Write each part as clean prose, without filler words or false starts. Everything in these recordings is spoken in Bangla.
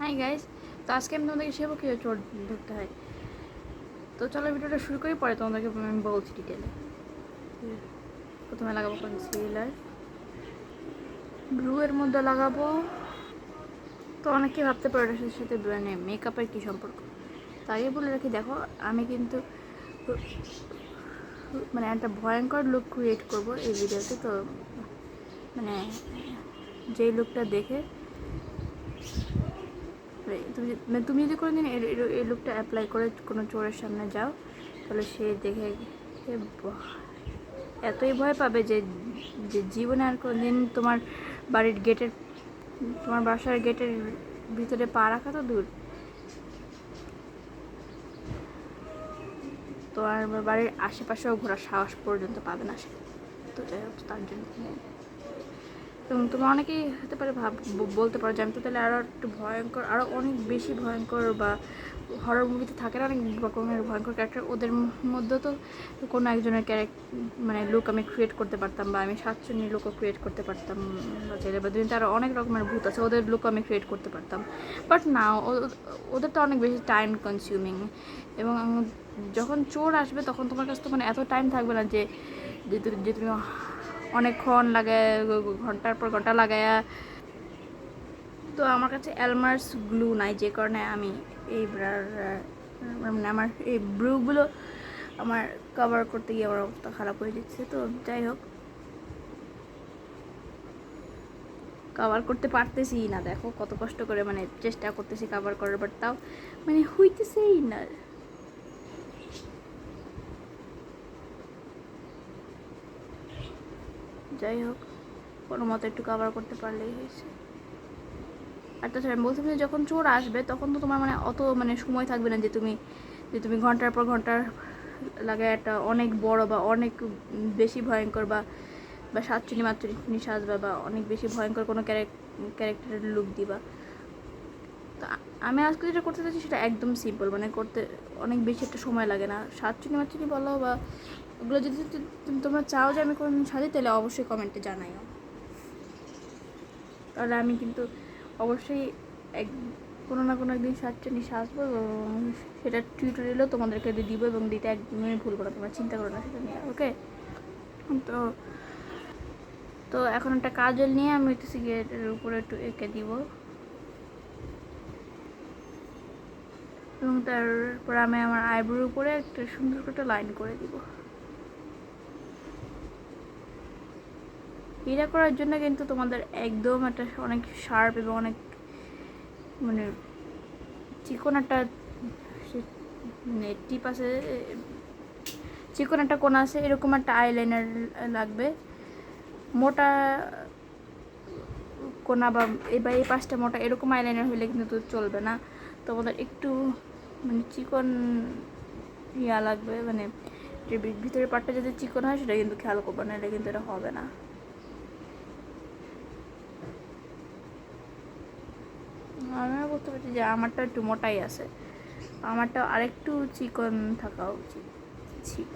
হাই গাইস, তো আজকে আমি তোমাদেরকে শেখাবো কীভাবে চোর ধরতে হয়। তো চলো ভিডিওটা শুরু করি, পরে তোমাদেরকে আমি বলছি ডিটেলে। প্রথমে লাগাবো কনসিলার, ব্লু এর মধ্যে লাগাবো। তো অনেকে ভাবতে পারো এটার সাথে মানে মেকআপের কী সম্পর্ক। তাই বলে রাখি, দেখো আমি কিন্তু মানে একটা ভয়ঙ্কর লুক ক্রিয়েট করব এই ভিডিওতে। তো মানে যেই লুকটা দেখে তুমি যদি কোনো দিন এই লুকটা অ্যাপ্লাই করে কোনো চোরের সামনে যাও, তাহলে সে দেখে এতই ভয় পাবে যে যে জীবনে আর কোনো দিন তোমার বাড়ির গেটের তোমার বাসার গেটের ভিতরে পা রাখা তো দূর, তোমার বাড়ির আশেপাশেও ঘোরার সাহস পর্যন্ত পাবে না সে। তো যাই হোক, তার জন্য এবং তোমরা অনেকেই হতে পারে বলতে পারো যে আমি তো তাহলে আরও একটু ভয়ঙ্কর, আরও অনেক বেশি ভয়ঙ্কর বা হরর মুভিতে থাকে না অনেক রকমের ভয়ঙ্কর ক্যারেক্টার, ওদের মধ্যেও তো কোনো একজনের মানে লুক আমি ক্রিয়েট করতে পারতাম, বা আমি সাতজনের লুকও ক্রিয়েট করতে পারতাম, বা ছেলে বা দুদিন আরও অনেক রকমের ভূত আছে, ওদের লুকও আমি ক্রিয়েট করতে পারতাম। বাট না, ওদের তো অনেক বেশি টাইম কনজিউমিং, এবং যখন চোর আসবে তখন তোমার কাছে তো মানে এত টাইম থাকবে না যে তুমি অনেকক্ষণ লাগায় ঘন্টার পর ঘন্টা লাগায়া। তো আমার কাছে এলমার্স গ্লু নাই, যে কারণে আমি এই মানে আমার এই ব্রুগুলো আমার কভার করতে গিয়ে আমার অবস্থা খারাপ হয়ে যাচ্ছে। তো যাই হোক, কভার করতে পারতেছি না, দেখো কত কষ্ট করে মানে চেষ্টা করতেছি কভার করার, বাট তাও মানে হইতেছেই না। যাই হোক, কোনো মতো একটু কভার করতে পারলেই হয়েছে। আর তাছাড়া আমি বলছিলাম যে যখন চোর আসবে তখন তো তোমার মানে অত মানে সময় থাকবে না যে তুমি ঘন্টার পর ঘন্টা লাগে একটা অনেক বড় বা অনেক বেশি ভয়ঙ্কর বা বা সাতচুনি মাতচুনি সাজবা বা অনেক বেশি ভয়ঙ্কর কোনো ক্যারেক্টারের লুক দিবা। তো আমি আজকে যেটা করতে চাইছি সেটা একদম সিম্পল, মানে করতে অনেক বেশি একটা সময় লাগে না। সাতচুনি মাতচুনি বলো বা ওগুলো যদি তোমরা চাও যে আমি কোনো সাজি, তাহলে অবশ্যই কমেন্টে জানাইও, তাহলে আমি কিন্তু অবশ্যই এক কোনো না কোনো একদিন সাতচুনি সাজবো এবং সেটা টিউটোরিয়ালও তোমাদেরকে দিব, এবং দিতে একদমই ভুলবো না, তোমরা চিন্তা করো না সেটা নিয়ে। ওকে, তো তো এখন একটা কাজল নিয়ে আমি হইতেছি গিয়ে উপরে একটু এঁকে দিব, এবং তারপর আমি আমার আইব্রোর উপরে একটা সুন্দর করে লাইন করে দিব। এটা করার জন্য কিন্তু তোমাদের একদম একটা অনেক শার্প এবং অনেক মানে চিকন একটা টিপ আছে, চিকন একটা কোণ আছে, এরকম একটা আইলাইনার লাগবে। মোটা কোনা বা এই পাশটা মোটা এরকম আইলাইনার হলে কিন্তু চলবে না, তোমাদের একটু মানে চিকন ইয়া লাগবে, মানে যে ভিতরের পাটটা যদি চিকন হয় সেটা কিন্তু খেয়াল করবে না, এটা কিন্তু এটা হবে না। আমিও বুঝতে পারছি যে আমারটা একটু মোটাই আছে, আমারটা আরেকটু চিকন থাকা উচিত ছিল।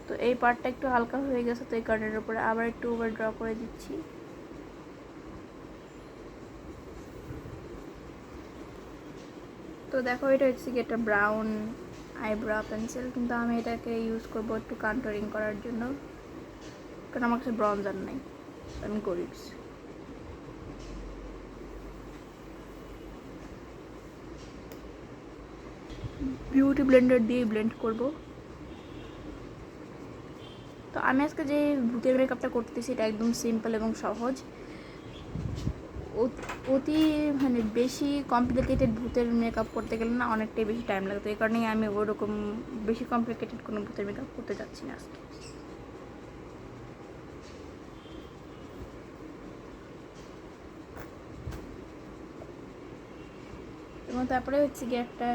তো এই পার্টটা একটু হালকা হয়ে গেছে, তো এই কার্ডের উপরে আবার একটু ওভার ড্র করে দিচ্ছি। তো দেখো, এটা হচ্ছে কি একটা ব্রাউন আইব্রো পেন্সিল, কিন্তু আমি এটাকে ইউজ করবো একটু কন্ট্রোলিং করার জন্য, কারণ আমার কাছে ব্রঞ্জার নাই, আমি গরিব। বিউটি ব্লেন্ডার দিয়ে ব্লেন্ড করব। তো আমি আজকে যে ভূতের মেকআপটা করতেছি এটা একদম সিম্পল এবং সহজ, অতি মানে বেশি কমপ্লিকেটেড ভূতের মেকআপ করতে গেলে না অনেকটাই বেশি টাইম লাগতো, এই কারণেই আমি ওরকম বেশি কমপ্লিকেটেড কোনো ভূতের মেকআপ করতে যাচ্ছি না আজকে। এবং তারপরে হচ্ছে গিয়ে একটা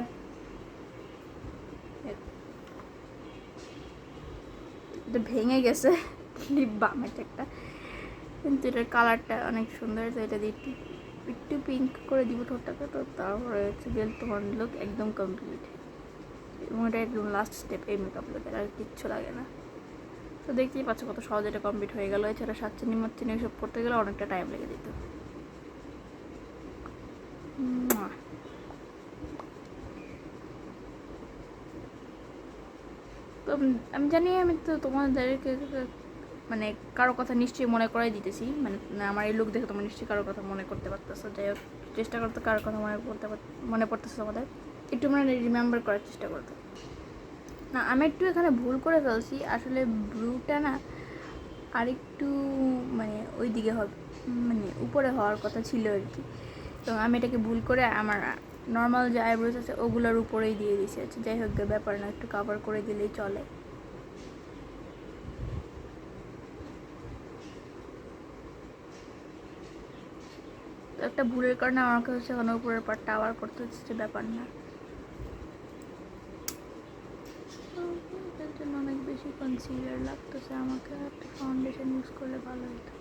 এটা ভেঙে গেছে লিপ বাম এটা একটা, কিন্তু এটার কালারটা অনেক সুন্দর, তো এটা দিয়ে একটু একটু পিঙ্ক করে দিব ঠোঁটটাকে। তো তারপরে হচ্ছে গিয়ে তোমার লুক একদম কমপ্লিট। এবং এটা একদম লাস্ট স্টেপ এই মেকআপ লুকের, আর কিচ্ছু লাগে না। তো দেখতেই পাচ্ছ কত সহজে এটা কমপ্লিট হয়ে গেল। এছাড়া সাতচিনি মাতচিনি এসব করতে গেলে অনেকটা টাইম লেগে যেত। তো আমি জানি আমি তো তোমাদেরকে মানে কারো কথা নিশ্চয়ই মনে করাই দিতেছি, মানে আমার এই লুক দেখে তোমরা নিশ্চয়ই কারোর কথা মনে করতে পারতেছো। যাই হোক, চেষ্টা করতে কারোর কথা মনে পড়তেছে তোমাদের, একটু মানে রিমেম্বার করার চেষ্টা করতে। না, আমি একটু এখানে ভুল করে ফেলছি। আসলে ব্রুটা না আরেকটু মানে ওই দিকে হবে, মানে উপরে হওয়ার কথা ছিল আর কি। তো আমি এটাকে ভুল করে আমার নর্মাল যে আইব্রোজ আছে ওগুলোর উপরেই দিয়ে দিয়েছি। আচ্ছা যাই হোক, ব্যাপার না, একটু কাভার করে দিলেই চলে। তো একটা ভুলের কারণে আমাকে হচ্ছে ওখানে উপরের পার্টটা আবার করতে হচ্ছে, ব্যাপার না। এটার জন্য অনেক বেশি কনসিলার লাগতেছে আমাকে, একটা ফাউন্ডেশন ইউজ করলে ভালো হতো।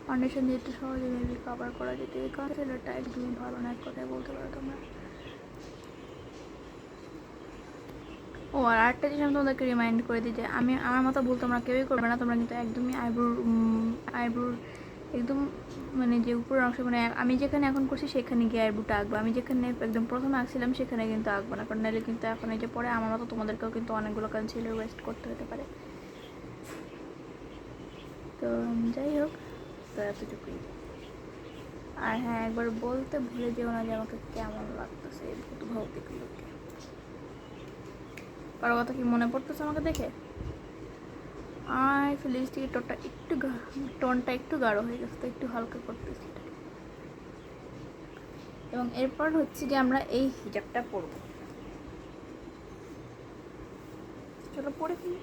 ফাউন্ডেশন দিয়ে একটু সহজে মেবি কভার করা যেত। এই কনসিলারটা একদমই ভালো না, এক কথায় বলতে পারো তোমরা। ও আর একটা জিনিস আমি তোমাদেরকে রিমাইন্ড করে দিই যে আমার মতো ভুল তোমরা কেউই করবে না। তোমরা কিন্তু একদমই আইব্রোর একদম মানে যে উপরের অংশ, মানে আমি যেখানে এখন করছি সেখানে গিয়ে আইব্রোটা আঁকবো। আমি যেখানে একদম প্রথমে আঁকছিলাম সেখানে কিন্তু আঁকবো না, কারণ নাহলে কিন্তু এখন এই যে পরে আমার মতো তোমাদেরকেও কিন্তু অনেকগুলো কনসিলার ওয়েস্ট করতে হতে পারে। তো যাই হোক, তো এতটুকুই। আর হ্যাঁ, একবার বলতে ভুলে যেও না যে আমাকে কেমন লাগতেছে এই ভৌতিক লোকে। কারো কথা কি মনে পড়তেছে আমাকে দেখে? আর লিপস্টিকের টোনটা একটু গাঢ় হয়ে গেছে, তো একটু হালকা করতেছি। এবং এরপর হচ্ছে যে আমরা এই হিজাবটা পরব। চলো পরে ফেলি।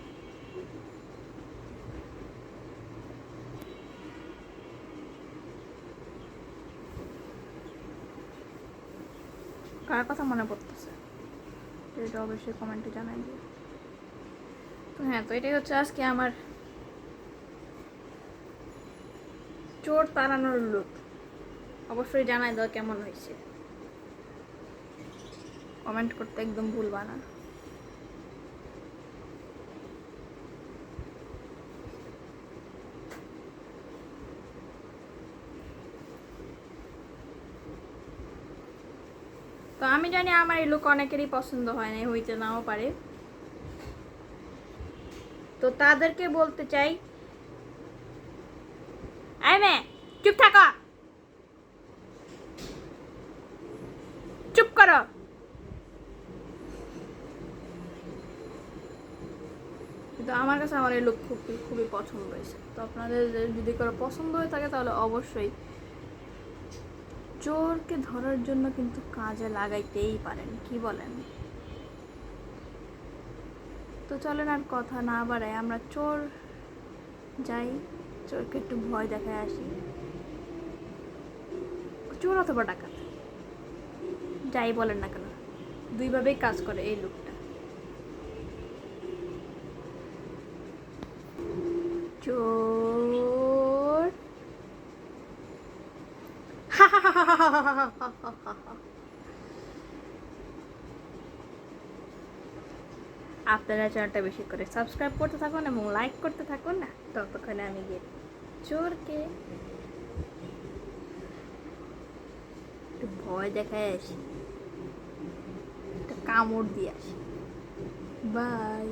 কার কথা মনে পড়তেছে এটা অবশ্যই কমেন্টে জানাই দিও। তো হ্যাঁ, তো এটাই হচ্ছে আজকে আমার চোর তাড়ানোর লুক। অবশ্যই জানাই দাও কেমন হয়েছে, কমেন্ট করতে একদম ভুলবা না। তো আমি জানি আমার এই লুক অনেকেরই পছন্দ হয় না, হইতে নাও পারে। তো তাদেরকে বলতে চাই, আই মে চুপ থাকো, চুপ করো। কিন্তু আমার কাছে আমার এই লুক খুবই পছন্দ হয়েছে। তো আপনাদের যদি কারো পছন্দ হয়ে থাকে তাহলে অবশ্যই চোরকে ধরার জন্য কিন্তু কাজে লাগাইতেই পারেন, কি বলেন? তো চলেন আর কথা না বাড়াই, আমরা চোর যাই, চোরকে একটু ভয় দেখায় আসি। চোর অথবা ডাকাত যাই বলেন না কেন, দুইভাবেই কাজ করে এই লুকটা। চোর আপনারা চ্যানেলটা বেশি করে সাবস্ক্রাইব করতে থাকুন এবং লাইক করতে থাকুন না, ততক্ষণে আমি গিয়ে চোরকে একটু ভয় দেখায় আসি, একটা কামড় দিয়ে আসি। বাই।